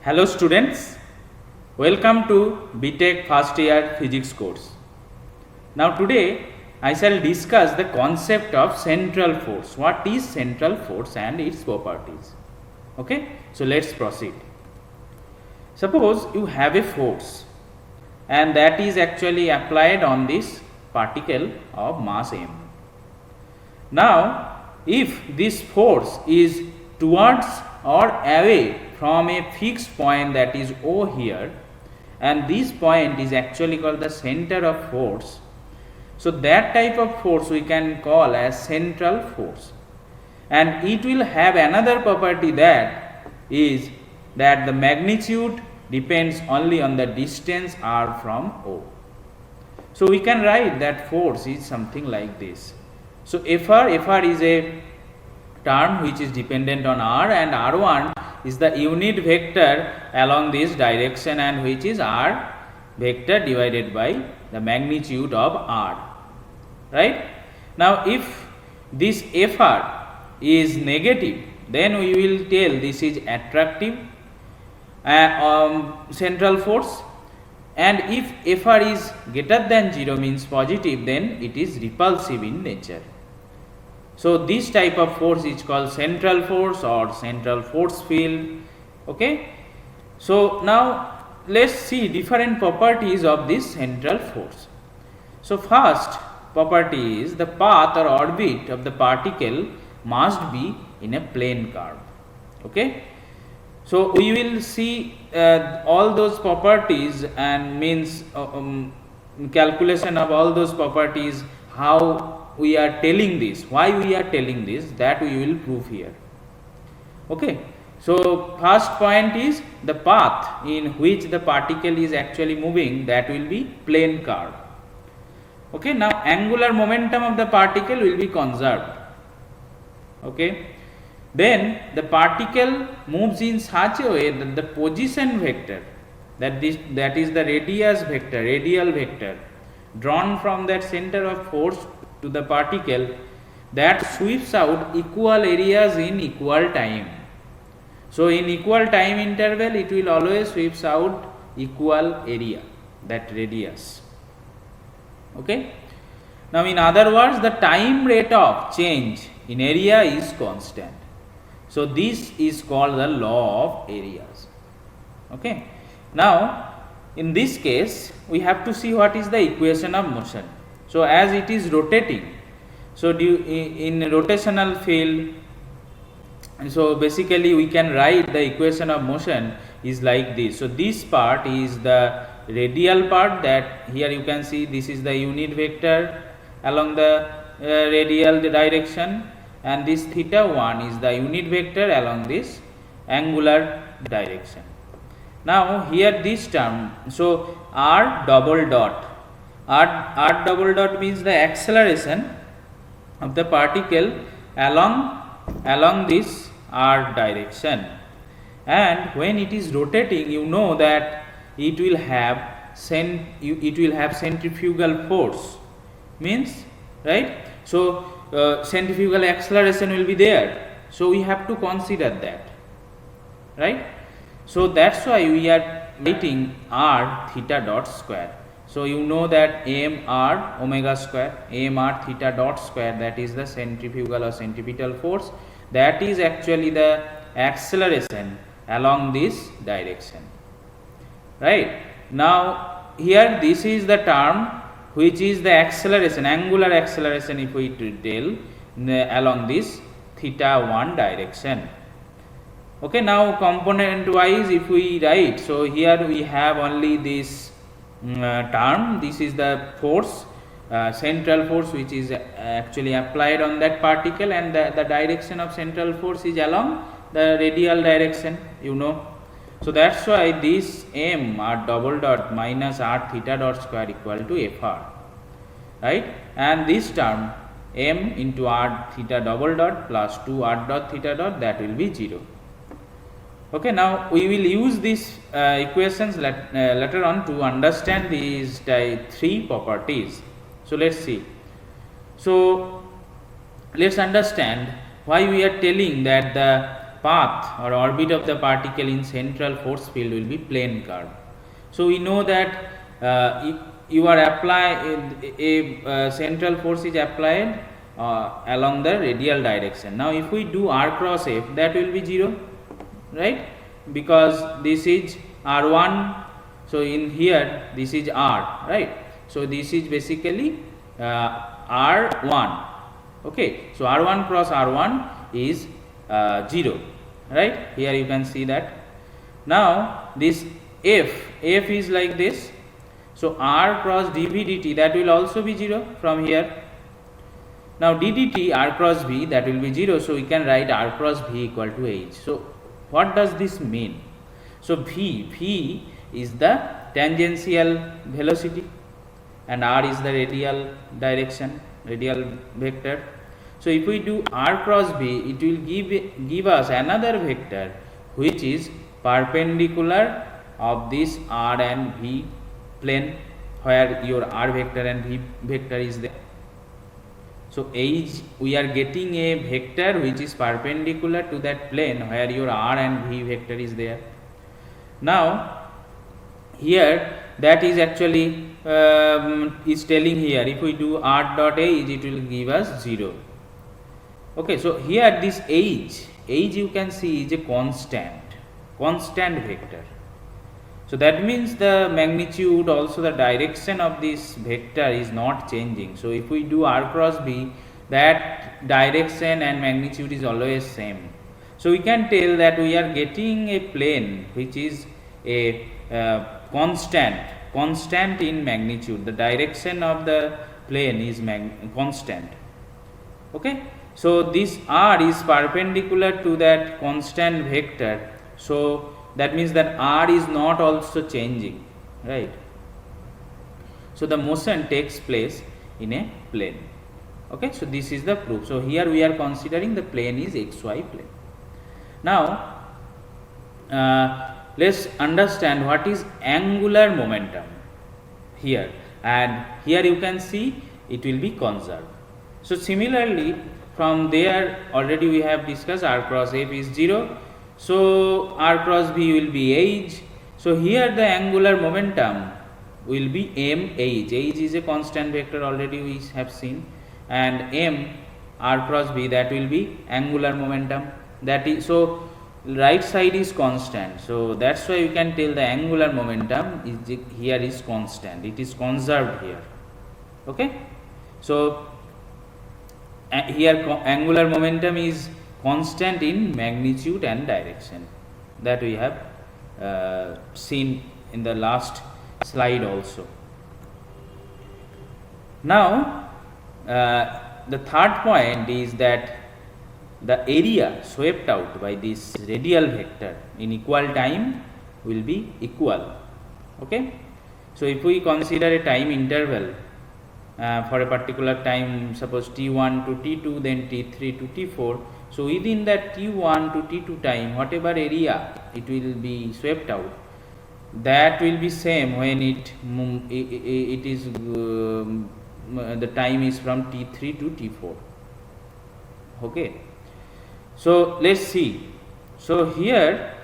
Hello students, welcome to BTech first year physics course. Now today I shall discuss the concept of central force. What is central force and its properties? Okay, so let's proceed. Suppose you have a force and that is actually applied on this particle of mass m. Now if this force is towards or away from a fixed point, that is O here, and this point is actually called the center of force. So that type of force we can call as central force, and it will have another property, that is that the magnitude depends only on the distance r from O. So we can write that force is something like this. So Fr is a term which is dependent on r, and r1 is the unit vector along this direction, and which is r vector divided by the magnitude of r, right. Now if this Fr is negative, then we will tell this is attractive central force, and if Fr is greater than 0 means positive, then it is repulsive in nature. So this type of force is called central force or central force field. Okay. So now let's see different properties of this central force. So first property is the path or orbit of the particle must be in a plane curve. Okay. So we will see all those properties, and means calculation of all those properties, how we are telling this, why we are telling this, that we will prove here. Okay. So first point is the path in which the particle is actually moving, that will be plane curve. Okay. Now angular momentum of the particle will be conserved. Okay. Then the particle moves in such a way that the position vector, that is the radius vector, radial vector drawn from that center of force to the particle, that sweeps out equal areas in equal time. So in equal time interval it will always sweeps out equal area, that radius. Okay. Now in other words, the time rate of change in area is constant. So this is called the law of areas. Okay. Now in this case we have to see what is the equation of motion. So as it is rotating, so in rotational field, so basically we can write the equation of motion is like this. So this part is the radial part, that here you can see this is the unit vector along the radial direction, and this theta 1 is the unit vector along this angular direction. Now here this term, so r double dot, r double dot means the acceleration of the particle along this r direction, and when it is rotating, you know that it will have centrifugal force, means, right. So centrifugal acceleration will be there, so we have to consider that, right. So that's why we are writing r theta dot square. So you know that m r omega square, m r theta dot square, that is the centrifugal or centripetal force, that is actually the acceleration along this direction, right. Now here this is the term which is the acceleration, angular acceleration, if we tell along this theta 1 direction. Okay. Now component wise if we write, so here we have only this term, this is the force, central force, which is actually applied on that particle, and the direction of central force is along the radial direction, you know. So that's why this m r double dot minus r theta dot square equal to Fr, right, and this term m into r theta double dot plus 2 r dot theta dot, that will be 0. Okay. Now we will use these equations later on to understand these three properties. So let's see. So let's understand why we are telling that the path or orbit of the particle in central force field will be plane curve. So we know that you are a central force is applied along the radial direction. Now if we do r cross f, that will be 0, right, because this is r1, so in here this is r, right, so this is basically r1. Okay, so r1 cross r1 is 0, right, here you can see that. Now this f is like this, so r cross dv dt, that will also be 0 from here. Now d dt r cross v, that will be 0, so we can write r cross v equal to h. So what does this mean? So v is the tangential velocity and r is the radial direction, radial vector. So if we do r cross v, it will give us another vector which is perpendicular of this r and v plane, where your r vector and v vector is there. So h, we are getting a vector which is perpendicular to that plane where your r and v vector is there. Now here that is actually is telling here, if we do r dot h, it will give us 0. Okay, so here this h you can see is a constant vector. So that means the magnitude, also the direction of this vector is not changing. So if we do r cross b, that direction and magnitude is always same. So we can tell that we are getting a plane which is a constant in magnitude. The direction of the plane is constant. Okay, so this r is perpendicular to that constant vector. So that means that r is not also changing, right. So the motion takes place in a plane. Okay, so this is the proof. So here we are considering the plane is xy plane. Now let's understand what is angular momentum here, and here you can see it will be conserved. So similarly, from there already we have discussed r cross f is 0. So r cross v will be h. So here the angular momentum will be m h. H is a constant vector, already we have seen, and m r cross v, that will be angular momentum. That is, so right side is constant. So that's why you can tell the angular momentum is here is constant. It is conserved here. Okay. So here angular momentum is constant in magnitude and direction, that we have seen in the last slide also. Now the third point is that the area swept out by this radial vector in equal time will be equal. Okay, so if we consider a time interval for a particular time, suppose t1 to t2, then t3 to t4. So within that t1 to t2 time, whatever area it will be swept out, that will be same when it is the time is from t3 to t4. Okay, so let's see. So here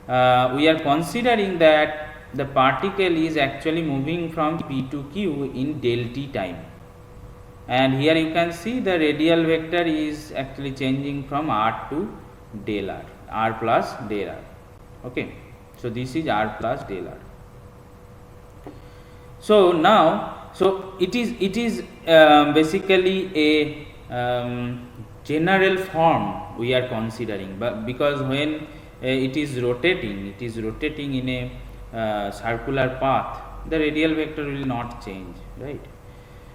we are considering that the particle is actually moving from p to q in del t time. And here you can see the radial vector is actually changing from r to del r, r plus del r. Okay, so this is r plus del r. So now, so it is basically a general form we are considering, but because when it is rotating in a circular path, the radial vector will not change, right.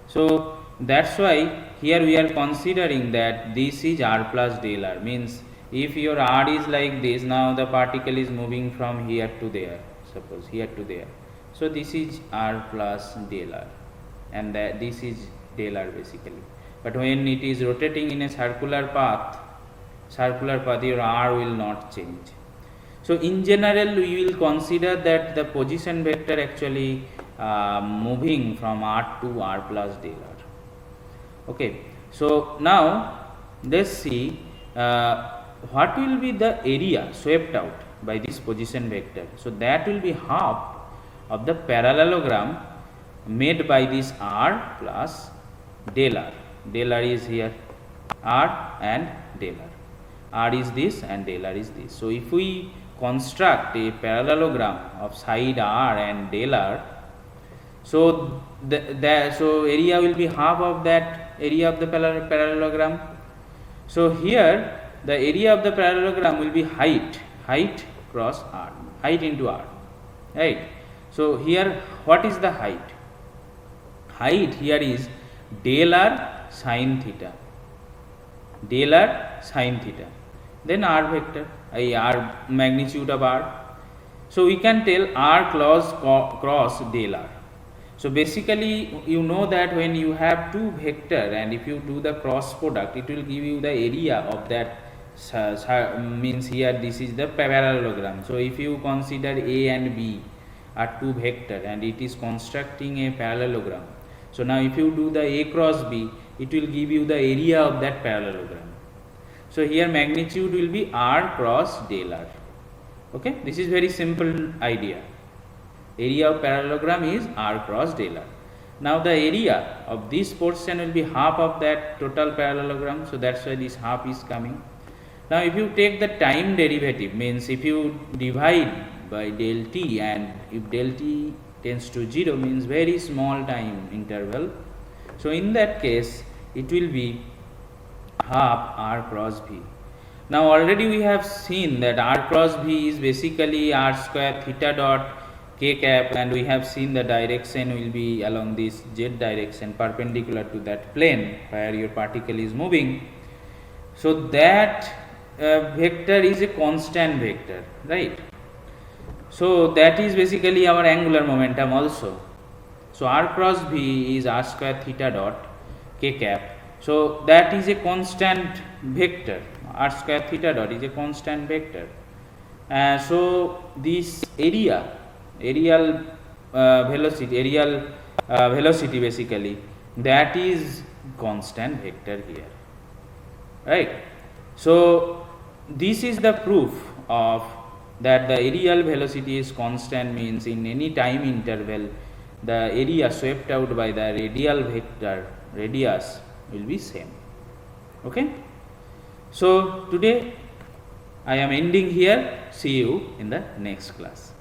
So that's why here we are considering that this is r plus del r, means if your r is like this, now the particle is moving from here to there, suppose here to there. So this is r plus del r, and that this is del r basically. But when it is rotating in a circular path, your r will not change. So in general, we will consider that the position vector actually moving from r to r plus del r. Okay, so now let's see what will be the area swept out by this position vector? So that will be half of the parallelogram made by this r plus del r. Del r is here, r and del r. R is this and del r is this. So if we construct a parallelogram of side r and del r, so so area will be half of that area of the parallelogram. So here the area of the parallelogram will be height cross r, height into r, right? So here what is the height? Height here is del r sin theta, del r sin theta, then r vector, r magnitude of r. So we can tell r cross del r. So basically you know that when you have two vector and if you do the cross product, it will give you the area of that, means here this is the parallelogram. So if you consider a and b are two vector and it is constructing a parallelogram, so now if you do the a cross b, it will give you the area of that parallelogram. So here magnitude will be r cross del r. Okay, this is very simple idea. Area of parallelogram is r cross del r. Now the area of this portion will be half of that total parallelogram, so that's why this half is coming. Now if you take the time derivative, means if you divide by del t, and if del t tends to 0 means very small time interval, so in that case it will be half r cross v. Now already we have seen that r cross v is basically r square theta dot k cap, and we have seen the direction will be along this z direction perpendicular to that plane where your particle is moving. So that vector is a constant vector, right? So that is basically our angular momentum also. So r cross v is r square theta dot k cap. So that is a constant vector. R square theta dot is a constant vector. So this aerial velocity basically, that is constant vector here, right? So this is the proof of that the aerial velocity is constant, means in any time interval the area swept out by the radial vector radius will be same. Okay, so today I am ending here. See you in the next class.